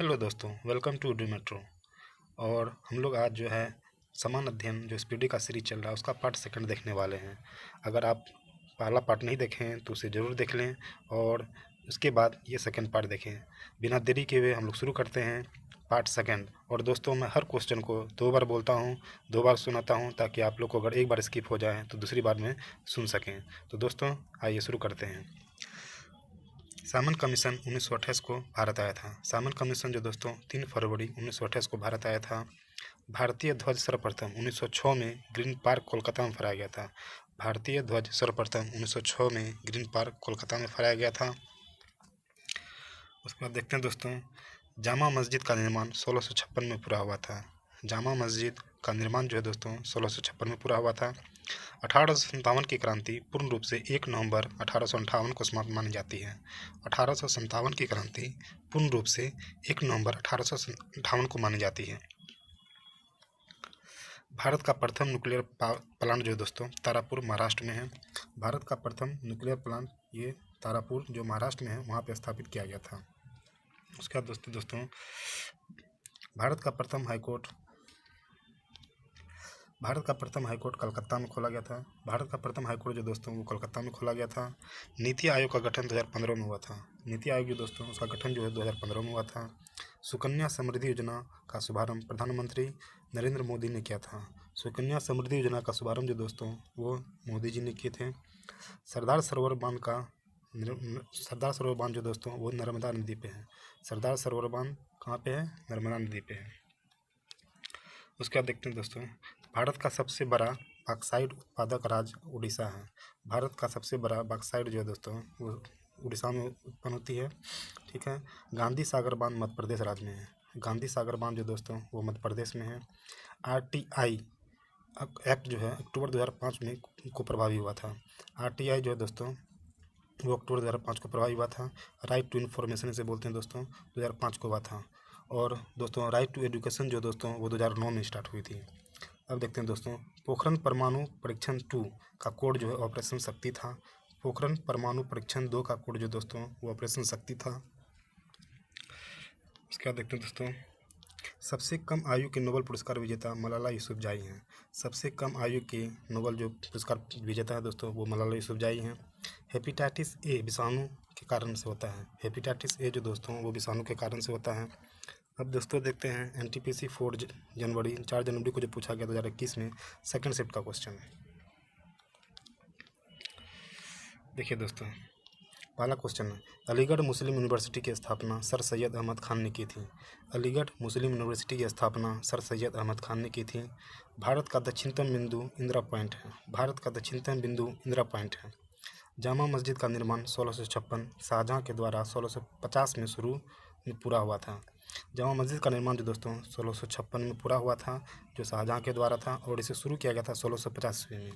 Hello दोस्तों, welcome to D metro. और हम लोग आज जो है समान अध्ययन जो स्पीडी का सीरीज चल रहा है उसका पार्ट सेकंड देखने वाले हैं। अगर आप पहला पार्ट नहीं देखे हैं तो उसे ज़रूर देख लें और उसके बाद ये सेकंड पार्ट देखें। बिना देरी के हुए हम लोग शुरू करते हैं पार्ट सेकंड। और दोस्तों, मैं हर क्वेश्चन को 2 बार बोलता हूँ, 2 बार सुनाता हूँ, ताकि आप लोग को अगर एक बार स्किप हो जाए तो दूसरी बार में सुन सकें। तो दोस्तों, आइए शुरू करते हैं। सामन कमीशन 1928 को भारत आया था। सामन कमीशन जो दोस्तों 3 फरवरी 1928 को भारत आया था। भारतीय ध्वज सर्वप्रथम 1906 में ग्रीन पार्क कोलकाता में फहराया गया था। भारतीय ध्वज सर्वप्रथम 1906 में ग्रीन पार्क कोलकाता में फहराया गया था। उसके बाद देखते हैं दोस्तों, जामा मस्जिद का निर्माण 1656 में पूरा हुआ था। जामा मस्जिद का निर्माण जो है दोस्तों 1656 में पूरा हुआ था। 1857 की क्रांति पूर्ण रूप से 1 नवंबर 1858 को समाप्त मानी जाती है। 1857 की क्रांति पूर्ण रूप से 1 नवंबर 1858 को मानी जाती है। भारत का प्रथम न्यूक्लियर प्लांट जो है दोस्तों तारापुर महाराष्ट्र में है। भारत का प्रथम न्यूक्लियर प्लांट ये तारापुर जो महाराष्ट्र में है वहाँ पे स्थापित किया गया था। उसके बाद दोस्तों भारत का प्रथम हाईकोर्ट कलकत्ता में खोला गया था। भारत का प्रथम हाईकोर्ट जो दोस्तों वो कलकत्ता में खोला गया था। नीति आयोग का गठन 2015 में हुआ था। नीति आयोग जो दोस्तों उसका गठन जो है 2015 में हुआ था। सुकन्या समृद्धि योजना का शुभारंभ प्रधानमंत्री नरेंद्र मोदी ने किया था। सुकन्या समृद्धि योजना का शुभारंभ जो दोस्तों वो मोदी जी ने किए थे। सरदार सरोवर बांध जो दोस्तों वो नर्मदा नदी पे है। सरदार सरोवर बांध कहाँ पे है? नर्मदा नदी पे है। उसके बाद देखते हैं दोस्तों, भारत का सबसे बड़ा बॉक्साइट उत्पादक राज्य उड़ीसा है। भारत का सबसे बड़ा बॉक्साइट जो है दोस्तों वो उड़ीसा में उत्पन्न होती है। ठीक है। गांधी सागर बांध मध्य प्रदेश राज्य में है। गांधी सागर बांध जो दोस्तों वो मध्य प्रदेश में है। RTI एक्ट जो है अक्टूबर 2005 में को प्रभावी हुआ था। RTI जो है दोस्तों वो अक्टूबर 2005 को प्रभावी हुआ था। राइट टू इन्फॉर्मेशन इसे बोलते हैं दोस्तों, 2005 को हुआ था। और दोस्तों राइट टू एजुकेशन जो दोस्तों वो 2009 में स्टार्ट हुई थी। अब देखते हैं दोस्तों, पोखरण परमाणु परीक्षण 2 का कोड जो है ऑपरेशन शक्ति था। पोखरण परमाणु परीक्षण 2 का कोड जो दोस्तों वो ऑपरेशन शक्ति था। उसके बाद देखते हैं दोस्तों, सबसे कम आयु के नोबेल पुरस्कार विजेता मलाला यूसुफजई हैं। सबसे कम आयु के नोबेल जो पुरस्कार विजेता है दोस्तों वो मलाला यूसुफजई हैं। हेपेटाइटिस ए विषाणु के कारण से होता है। हेपेटाइटिस ए जो दोस्तों वो विषाणु के कारण से होता है। अब दोस्तों देखते हैं NTPC 4 जनवरी को जो पूछा गया 2021 में सेकंड शिफ्ट का क्वेश्चन है। देखिए दोस्तों, पहला क्वेश्चन है, अलीगढ़ मुस्लिम यूनिवर्सिटी की स्थापना सर सैयद अहमद खान ने की थी। अलीगढ़ मुस्लिम यूनिवर्सिटी की स्थापना सर सैयद अहमद खान ने की थी। भारत का दक्षिणतम बिंदु इंदिरा पॉइंट है। भारत का दक्षिणतम बिंदु इंदिरा पॉइंट है। जामा मस्जिद का निर्माण 1656 शाहजहाँ के द्वारा 1650 में पूरा हुआ था। जामा मस्जिद का निर्माण जो दोस्तों 1656 में पूरा हुआ था, जो शाहजहाँ के द्वारा था, और इसे शुरू किया गया था 1650 ईस्वी में।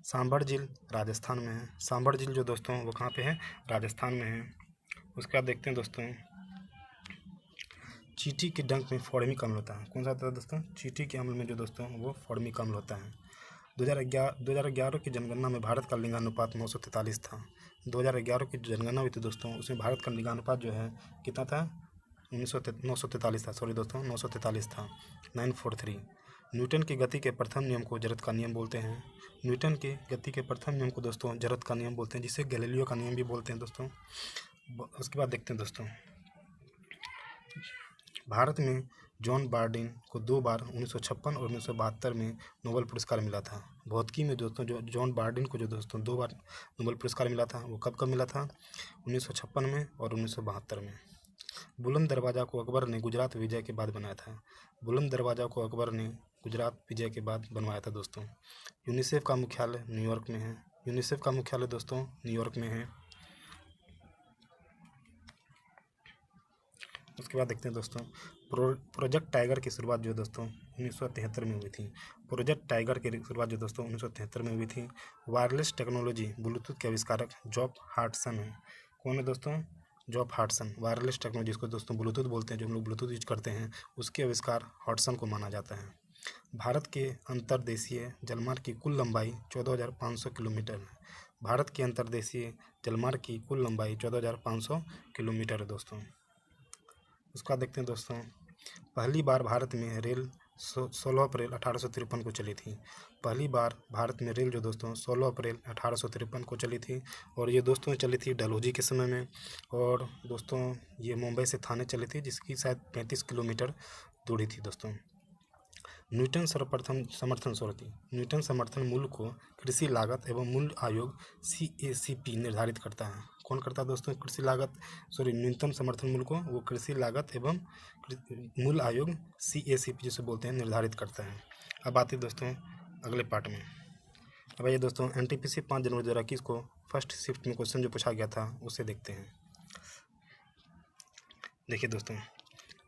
सांभर झील राजस्थान में है। सांभर झील जो दोस्तों वो कहाँ पे है? राजस्थान में है। उसके बाद देखते हैं दोस्तों, चींटी के डंक में फॉर्मिक अम्ल होता है। कौन सा होता है दोस्तों? चींटी के अम्ल में जो दोस्तों वो फॉर्मिक अम्ल होता है। 2011 की जनगणना में भारत का लिंगानुपात 943 था। 2011 की जनगणना हुई थी दोस्तों, उसमें भारत का लिंगानुपात जो है कितना था? 943 था। सॉरी दोस्तों, 943 था। 943। न्यूटन की गति के प्रथम नियम को जड़त्व का नियम बोलते हैं। न्यूटन के गति के प्रथम नियम को दोस्तों जड़त्व का नियम बोलते हैं, जिसे गैलीलियो का नियम भी बोलते हैं दोस्तों। उसके बाद देखते हैं दोस्तों, भारत में जॉन बार्डिन को 2 बार 1956 और 1972 में नोबेल पुरस्कार मिला था। भौतिकी में दोस्तों जो जॉन बार्डिन को जो दोस्तों 2 बार नोबेल पुरस्कार मिला था वो कब मिला था? 1956 में और 1972 में। बुलंद दरवाज़ा को अकबर ने गुजरात विजय के बाद बनाया था। बुलंद दरवाज़ा को अकबर ने गुजरात विजय के बाद बनवाया था दोस्तों। यूनिसेफ का मुख्यालय न्यूयॉर्क में है। यूनिसेफ का मुख्यालय दोस्तों न्यूयॉर्क में है। उसके बाद देखते हैं दोस्तों, प्रोजेक्ट टाइगर की शुरुआत जो दोस्तों 1973 में हुई थी। प्रोजेक्ट टाइगर की शुरुआत जो दोस्तों 1973 में हुई थी। वायरलेस टेक्नोलॉजी ब्लूटूथ के आविष्कारक जॉब हार्टसन है। कौन है दोस्तों? जॉब हार्टसन। वायरलेस टेक्नोलॉजी जिसको दोस्तों ब्लूटूथ बोलते हैं, जो हम लोग ब्लूटूथ यूज करते हैं, उसके आविष्कार हॉटसन को माना जाता है। भारत के अंतर्देशीय जलमार्ग की कुल लंबाई 14,500 किलोमीटर है। भारत की अंतर्देशीय जलमार्ग की कुल लंबाई 14,500 किलोमीटर है दोस्तों। उसके बाद देखते हैं दोस्तों, पहली बार भारत में रेल 16 अप्रैल 1853 को चली थी। पहली बार भारत में रेल जो दोस्तों 16 अप्रैल 1853 को चली थी, और ये दोस्तों चली थी डलहौजी के समय में। और दोस्तों ये मुंबई से थाने चली थी, जिसकी शायद 35 किलोमीटर दूरी थी दोस्तों। न्यूटन सर्वप्रथम समर्थन समिति, न्यूटन समर्थन मूल्य को कृषि लागत एवं मूल्य आयोग CACP निर्धारित करता है। कौन करता है दोस्तों? कृषि लागत न्यूनतम समर्थन मूल्य को वो कृषि लागत एवं मूल्य आयोग CACP जिसे बोलते हैं निर्धारित करता है। अब आते हैं दोस्तों अगले पार्ट में। अब ये दोस्तों NTPC 5 जनवरी 2021 को फर्स्ट शिफ्ट में क्वेश्चन जो पूछा गया था उसे देखते हैं। देखिए दोस्तों,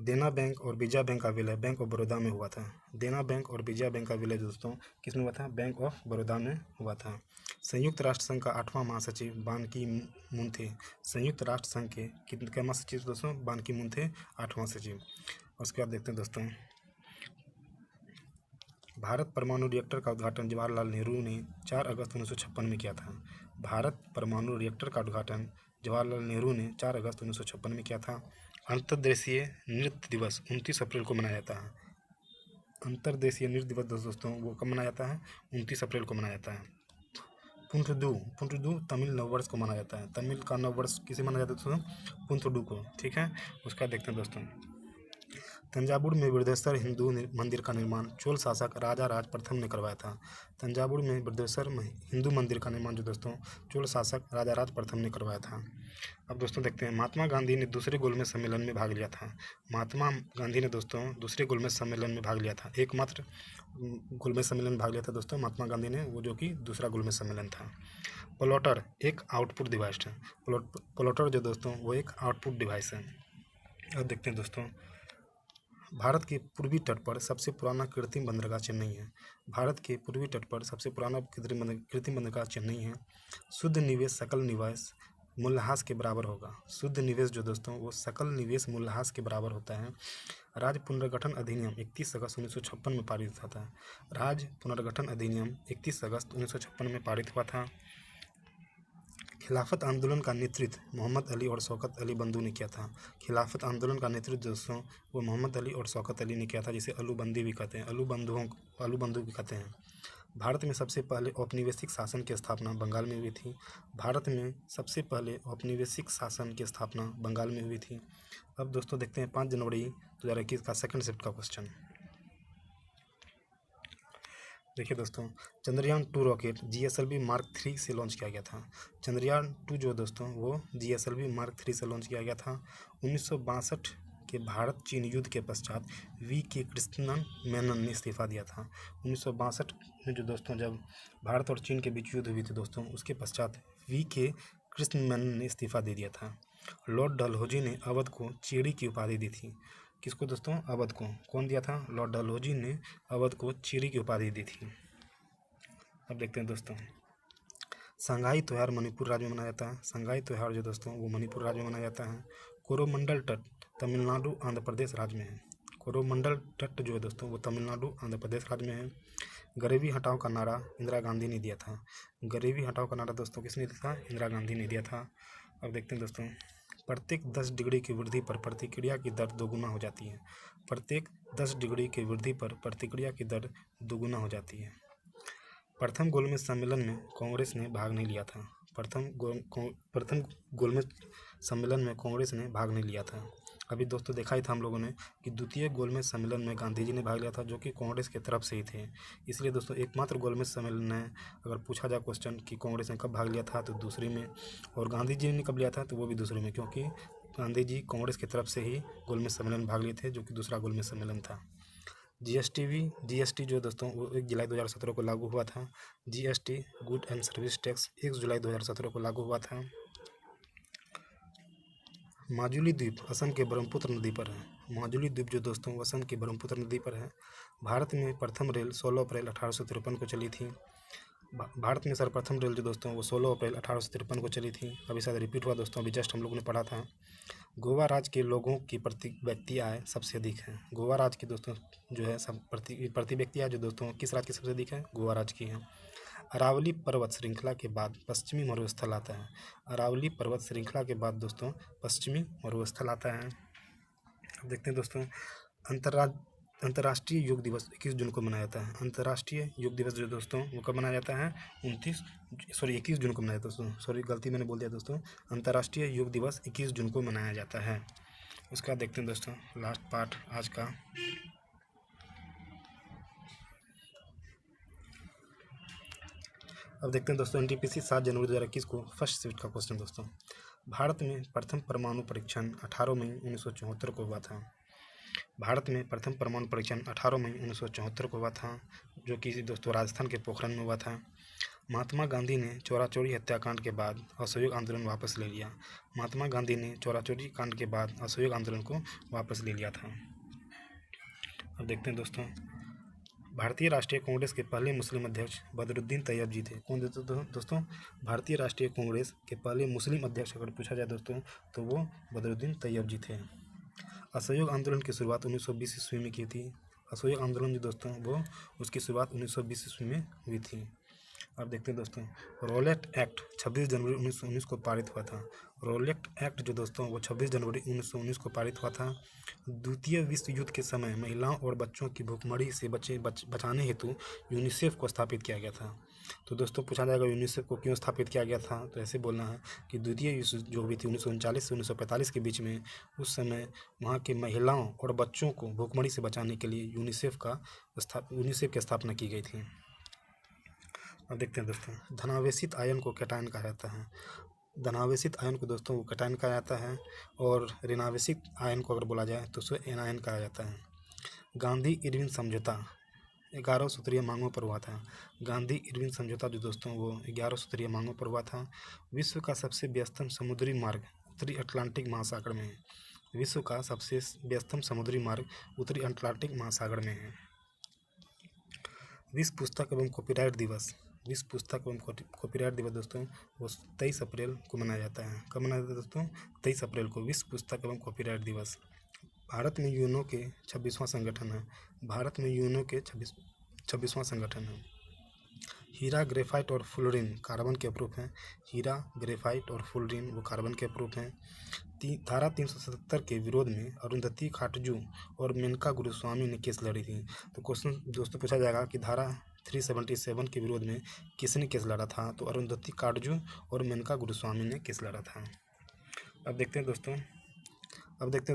देना बैंक और विजया बैंक का विलय बैंक ऑफ बड़ौदा में हुआ था। देना बैंक और विजया बैंक का विलय दोस्तों किस में हुआ था? बैंक ऑफ बड़ौदा में हुआ था। संयुक्त राष्ट्र संघ का 8वां महासचिव बान की मून थे। संयुक्त राष्ट्र संघ के कितने महासचिव दोस्तों? बान की मून थे 8वां सचिव। उसके बाद देखते हैं दोस्तों, भारत परमाणु रिएक्टर का उद्घाटन जवाहरलाल नेहरू ने 4 अगस्त 1956 में किया था। भारत परमाणु रिएक्टर का उद्घाटन जवाहरलाल नेहरू ने 4 अगस्त 1956 में किया था। अंतर्देशीय नृत्य दिवस 29 अप्रैल को मनाया जाता है। अंतर्देशीय नृत्य दिवस दोस्तों वो कब मनाया जाता है? 29 अप्रैल को मनाया जाता है। पुंथडू तमिल नववर्ष को मनाया जाता है। तमिल का नववर्ष किसे मनाया जाता है दोस्तों? पुंथडू को। ठीक है, उसका देखते हैं दोस्तों, तंजावुर में बृहदेश्वर हिंदू मंदिर का निर्माण चोल शासक राजा राज प्रथम ने करवाया था। तंजावुर में बृहदेश्वर हिंदू मंदिर का निर्माण जो दोस्तों चोल शासक राजा राज प्रथम ने करवाया था। अब दोस्तों देखते हैं, महात्मा गांधी ने दूसरे गोलमेज सम्मेलन में भाग लिया था। महात्मा गांधी ने दोस्तों दूसरे गोलमेज सम्मेलन में भाग लिया था। एकमात्र गोलमेज सम्मेलन में भाग लिया था दोस्तों महात्मा गांधी ने, वो जो कि दूसरा गोलमेज सम्मेलन था। प्लॉटर एक आउटपुट डिवाइस है। प्लॉटर जो दोस्तों वो एक आउटपुट डिवाइस है। अब देखते हैं दोस्तों, भारत के पूर्वी तट पर सबसे पुराना कृत्रिम बंदरगाह चेन्नई है। भारत के पूर्वी तट पर सबसे पुराना कृत्रिम बंदरगाह चेन्नई है। शुद्ध निवेश सकल निवेश मूल्यह्रास के बराबर होगा। शुद्ध निवेश जो दोस्तों वो सकल निवेश मूल्यह्रास के बराबर होता है। राज्य पुनर्गठन अधिनियम 31 अगस्त 1956 में पारित हुआ था। राज्य पुनर्गठन अधिनियम 31 अगस्त 1956 में पारित हुआ था। खिलाफत आंदोलन का नेतृत्व मोहम्मद अली और शौकत अली बंधु ने किया था। खिलाफत आंदोलन का नेतृत्व दोस्तों वो मोहम्मद अली और शौकत अली ने किया था, जिसे अलूबंदी भी कहते हैं, अलूबंधु भी कहते हैं। भारत में सबसे पहले औपनिवेशिक शासन की स्थापना बंगाल में हुई थी। भारत में सबसे पहले औपनिवेशिक शासन की स्थापना बंगाल में हुई थी। अब दोस्तों देखते हैं 5 जनवरी 2021 का सेकंड शिफ्ट का क्वेश्चन। देखिए दोस्तों, चंद्रयान 2 रॉकेट GSLV मार्क 3 से लॉन्च किया गया था। चंद्रयान 2 जो दोस्तों वो GSLV मार्क 3 से लॉन्च किया गया था। 1962 के भारत चीन युद्ध के पश्चात V.K. कृष्णन मेनन ने इस्तीफा दिया था। 1962 में जो दोस्तों जब भारत और चीन के बीच युद्ध हुई थी दोस्तों, उसके पश्चात V.K. कृष्ण मेनन ने इस्तीफा दे दिया था। लॉर्ड डलहौजी ने अवध को चेरी की उपाधि दी थी। किसको दोस्तों? अवध को। कौन दिया था? लॉर्ड डलहौजी ने अवध को चेरी की उपाधि दी थी। अब देखते हैं दोस्तों, संगाई त्यौहार मणिपुर राज्य में मनाया जाता है। संगाई त्यौहार जो दोस्तों वो मणिपुर राज्य में मनाया जाता है। कोरोमंडल तट तमिलनाडु आंध्र प्रदेश राज्य में है। कोरोमंडल तट जो है दोस्तों वो तमिलनाडु आंध्र प्रदेश राज्य में है। गरीबी हटाओ का नारा इंदिरा गांधी ने दिया था। गरीबी हटाओ का नारा दोस्तों किसने दिया था? इंदिरा गांधी ने दिया था। अब देखते हैं दोस्तों, प्रत्येक 10 डिग्री की वृद्धि पर प्रतिक्रिया की दर दोगुना हो जाती है। प्रत्येक 10 डिग्री की वृद्धि पर प्रतिक्रिया की दर दोगुना हो जाती है। प्रथम गोलमेज सम्मेलन में कांग्रेस ने भाग नहीं लिया था। प्रथम गोलमेज सम्मेलन में कांग्रेस ने भाग नहीं लिया था। अभी दोस्तों देखा ही था हम लोगों ने कि द्वितीय गोलमेज सम्मेलन में गांधी जी ने भाग लिया था, जो कि कांग्रेस की तरफ से ही थे। इसलिए दोस्तों एकमात्र गोलमेज सम्मेलन है, अगर पूछा जाए क्वेश्चन कि कांग्रेस ने कब भाग लिया था तो दूसरी में, और गांधी जी ने कब लिया था तो वो भी दूसरे में, क्योंकि गांधी जी कांग्रेस की तरफ से ही गोलमेज सम्मेलन में भाग लिए थे, जो कि दूसरा गोलमेज सम्मेलन था। जीएसटी जो दोस्तों वो 1 जुलाई 2017 को लागू हुआ था। GST good and service tax 1 जुलाई 2017 को लागू हुआ था। माजुली द्वीप असम के ब्रह्मपुत्र नदी पर है। माजुली द्वीप जो दोस्तों असम के ब्रह्मपुत्र नदी पर है। भारत में प्रथम रेल 16 अप्रैल 1853 को चली थी। भारत में सर्वप्रथम रेल जो दोस्तों वो 16 अप्रैल 1853 को चली थी। अभी शायद रिपीट हुआ दोस्तों, अभी जस्ट हम लोगों ने पढ़ा था। गोवा राज्य के लोगों की प्रति व्यक्ति आय सबसे अधिक है। गोवा राज्य की दोस्तों जो है सब प्रति व्यक्ति आय जो दोस्तों किस राज्य की सबसे अधिक है? गोवा राज्य की है। अरावली पर्वत श्रृंखला के बाद पश्चिमी मरुस्थल आता है। अरावली पर्वत श्रृंखला के बाद दोस्तों पश्चिमी मरुस्थल आता है। देखते हैं दोस्तों, अंतर्राष्ट्रीय योग दिवस 21 जून को मनाया जाता है। अंतर्राष्ट्रीय योग दिवस जो दोस्तों वो कब मनाया जाता है? 21 जून को मनाया जाता है दोस्तों, सॉरी गलती मैंने बोल दिया दोस्तों। अंतर्राष्ट्रीय योग दिवस 21 जून को मनाया जाता है। उसके बाद देखते हैं दोस्तों लास्ट पार्ट आज का। अब देखते हैं दोस्तों एनटीपीसी 7 जनवरी 2021 को फर्स्ट शिफ्ट का क्वेश्चन दोस्तों। भारत में प्रथम परमाणु परीक्षण 18 मई 1974 को हुआ था। भारत में प्रथम परमाणु परीक्षण 18 मई 1974 को हुआ था, जो कि दोस्तों राजस्थान के पोखरण में हुआ था। महात्मा गांधी ने चौरा-चौरी हत्याकांड के बाद असहयोग आंदोलन वापस ले लिया। महात्मा गांधी ने चौरा-चौरी कांड के बाद असहयोग आंदोलन को वापस ले लिया था। अब देखते हैं दोस्तों, भारतीय राष्ट्रीय कांग्रेस के पहले मुस्लिम अध्यक्ष बदरुद्दीन तैयब जी थे। कौन दोस्तों? भारतीय राष्ट्रीय कांग्रेस के पहले मुस्लिम अध्यक्ष अगर पूछा जाए दोस्तों तो वो बदरुद्दीन तैयब जी थे। असहयोग आंदोलन की शुरुआत 1920 ईस्वी में की थी। असहयोग आंदोलन जो दोस्तों वो उसकी शुरुआत 1920 ईस्वी में हुई थी। अब देखते हैं दोस्तों, रॉलेट एक्ट 26 जनवरी 1919 को पारित हुआ था। रॉलेट एक्ट जो दोस्तों वो 26 जनवरी 1919 को पारित हुआ था। द्वितीय विश्व युद्ध के समय महिलाओं और बच्चों की भूखमरी से बचाने हेतु यूनिसेफ को स्थापित किया गया था। तो दोस्तों पूछा जाएगा यूनिसेफ को क्यों स्थापित किया गया था, तो ऐसे बोलना है कि द्वितीय विश्व जो हुई थी 1939 से 1945 के बीच में, उस समय वहाँ के महिलाओं और बच्चों को भूखमरी से बचाने के लिए यूनिसेफ की स्थापना की गई थी। अब देखते हैं दोस्तों, धनावेशित आयन को कैटायन कहा जाता है। धनावेशित आयन को दोस्तों वो कैटायन कहा जाता है, और ऋणावेशित आयन को अगर बोला जाए तो उसे एनायन कहा जाता है। गांधी इरविन समझौता 11 सूत्रीय मांगों पर हुआ था। गांधी इरविन समझौता जो दोस्तों वो 11 सूत्रीय मांगों पर हुआ था। विश्व का सबसे व्यस्तम समुद्री मार्ग उत्तरी अटलांटिक महासागर में है। विश्व का सबसे व्यस्तम समुद्री मार्ग उत्तरी अटलांटिक महासागर में है। विश्व पुस्तक एवं कॉपीराइट दिवस दोस्तों वो 23 अप्रैल को मनाया जाता है। कब मनाया जाता है दोस्तों? 23 अप्रैल को विश्व पुस्तक एवं कॉपीराइट दिवस। भारत में यूएनओ के 26वां संगठन है। भारत में यूएनओ के 26वां संगठन है। हीरा, ग्रेफाइट और फुलरिन कार्बन के अप्रूप हैं। हीरा, ग्रेफाइट और फुलरिन वो कार्बन के अप्रूप हैं। धारा 377 के विरोध में अरुंधति खाटजू और मेनका गुरुस्वामी ने केस लड़ी थी। तो क्वेश्चन दोस्तों पूछा जाएगा कि धारा 377 के विरोध में किसने केस लड़ा था? तो अरुंधति खाटजू और मेनका गुरुस्वामी ने केस लड़ा था। अब देखते हैं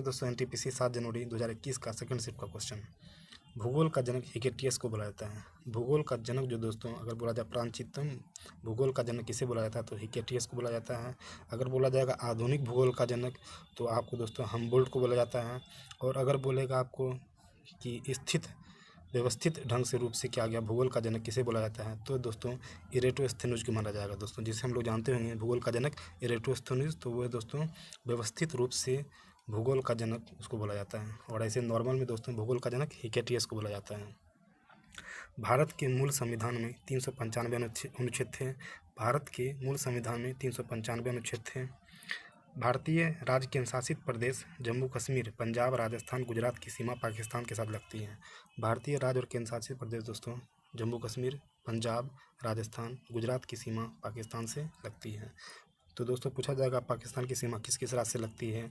दोस्तों एनटीपीसी 7 जनवरी 2021 का सेकंड शिफ्ट का क्वेश्चन। भूगोल का जनक हिकेटियस को बोला जाता है। भूगोल का जनक जो दोस्तों अगर बोला जाए प्राचीनतम भूगोल का जनक किसे बोला जाता है? तो हिकेटियस को बोला जाता है। अगर बोला जाएगा आधुनिक भूगोल का जनक तो आपको दोस्तों हम्बोल्ट को बोला जाता है। और अगर बोलेगा आपको कि व्यवस्थित ढंग से रूप से किया गया भूगोल का जनक किसे बोला जाता है? तो दोस्तों इरेटोस्थेनुस को माना जाएगा दोस्तों, जिसे हम लोग जानते होंगे भूगोल का जनक इरेटोस्थेनुस। तो वो दोस्तों व्यवस्थित रूप से भूगोल का जनक उसको बोला जाता है। और ऐसे नॉर्मल में दोस्तों भूगोल का जनक हिकेटियस को बोला जाता है। भारत के मूल संविधान में 395 अनुच्छेद थे। भारत के मूल संविधान में 395 अनुच्छेद थे। भारतीय राज्य केंद्र शासित प्रदेश जम्मू कश्मीर, पंजाब, राजस्थान, गुजरात की सीमा पाकिस्तान के साथ लगती है। भारतीय राज्य और केंद्र शासित प्रदेश दोस्तों जम्मू कश्मीर, पंजाब, राजस्थान, गुजरात की सीमा पाकिस्तान से लगती है। तो दोस्तों पूछा जाएगा पाकिस्तान की सीमा किस किस राज्य से लगती है?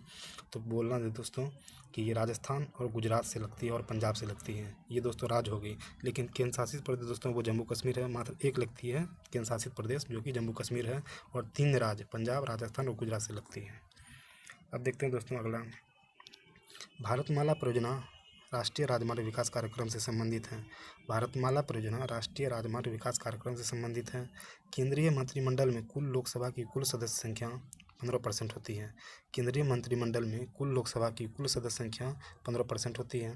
तो बोलना है दोस्तों कि ये राजस्थान और गुजरात से लगती है और पंजाब से लगती है। ये दोस्तों राज्य हो गई। लेकिन केंद्र शासित प्रदेश दोस्तों वो जम्मू कश्मीर है। मात्र एक लगती है केंद्र शासित प्रदेश जो कि जम्मू कश्मीर है, और 3 राज्य पंजाब, राजस्थान और गुजरात से लगती है। अब देखते हैं दोस्तों अगला, भारतमाला परियोजना राष्ट्रीय राजमार्ग विकास कार्यक्रम से संबंधित है। भारतमाला परियोजना राष्ट्रीय राजमार्ग विकास कार्यक्रम से संबंधित है। केंद्रीय मंत्रिमंडल में कुल लोकसभा की कुल सदस्य संख्या 15% होती है। केंद्रीय मंत्रिमंडल में कुल लोकसभा की कुल सदस्य संख्या 15% होती है।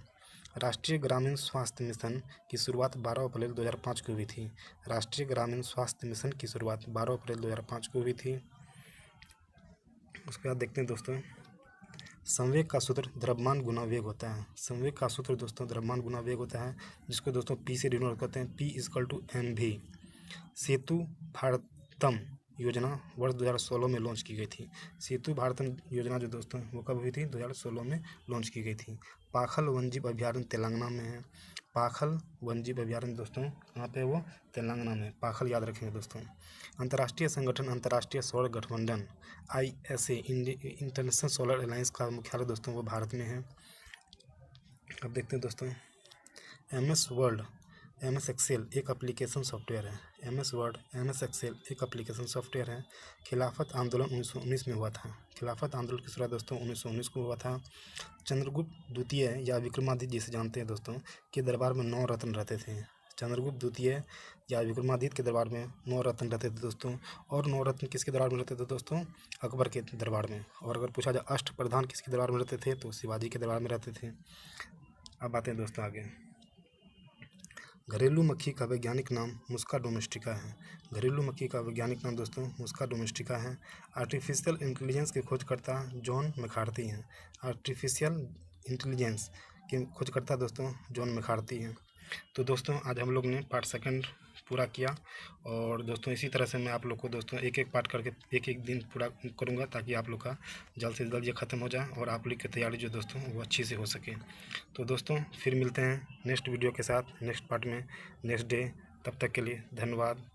राष्ट्रीय ग्रामीण स्वास्थ्य मिशन की शुरुआत 12 अप्रैल 2005 को हुई थी। राष्ट्रीय ग्रामीण स्वास्थ्य मिशन की शुरुआत 12 अप्रैल 2005 को हुई थी। उसके बाद देखते हैं दोस्तों, संवेग का सूत्र द्रव्यमान गुना वेग होता है। संवेग का सूत्र दोस्तों द्रव्यमान गुना वेग होता है, जिसको दोस्तों पी से डिनोट करते हैं। P = mv। सेतु भारतम योजना वर्ष 2016 में लॉन्च की गई थी। सेतु भारतम योजना जो दोस्तों वो कब हुई थी? 2016 में लॉन्च की गई थी। पाखल वन्यजीव अभ्यारण्य तेलंगाना में है। पाखल वन्यजीव अभ्यारण्य दोस्तों कहाँ पे? वो तेलंगाना में। पाखल याद रखेंगे दोस्तों। अंतर्राष्ट्रीय संगठन अंतर्राष्ट्रीय सौर गठबंधन ISA इंटरनेशनल सोलर अलायंस का मुख्यालय दोस्तों वो भारत में है। अब देखते हैं दोस्तों, MS वर्ड, MS एक्सेल एक एप्लीकेशन सॉफ्टवेयर है। MS वर्ड, MS एक्सेल एक एप्लीकेशन सॉफ्टवेयर है। खिलाफत आंदोलन 1919 में हुआ था। खिलाफत आंदोलन की शुरुआत दोस्तों 1919 को हुआ था। चंद्रगुप्त द्वितीय या विक्रमादित्य जिसे जानते हैं दोस्तों, के दरबार में 9 रत्न रहते थे। चंद्रगुप्त द्वितीय या विक्रमादित्य के दरबार में 9 रत्न रहते थे दोस्तों। और 9 रत्न किसके दरबार में रहते थे दोस्तों? अकबर के दरबार में। और अगर पूछा जाए अष्टप्रधान किसके दरबार में रहते थे, तो शिवाजी के दरबार में रहते थे। अब आते हैं दोस्तों आगे। घरेलू मक्खी का वैज्ञानिक नाम मुस्का डोमेस्टिका है। घरेलू मक्खी का वैज्ञानिक नाम दोस्तों मुस्का डोमेस्टिका है। आर्टिफिशियल इंटेलिजेंस के खोजकर्ता जॉन मैकार्थी हैं। आर्टिफिशियल इंटेलिजेंस के खोजकर्ता दोस्तों जॉन मैकार्थी हैं। तो दोस्तों आज हम लोग ने पार्ट सेकंड पूरा किया, और दोस्तों इसी तरह से मैं आप लोग को दोस्तों एक एक पार्ट करके एक एक दिन पूरा करूँगा, ताकि आप लोग का जल्द से जल्द ये ख़त्म हो जाए और आप लोग की तैयारी जो दोस्तों वो अच्छी से हो सके। तो दोस्तों फिर मिलते हैं नेक्स्ट वीडियो के साथ, नेक्स्ट पार्ट में, नेक्स्ट डे। तब तक के लिए धन्यवाद।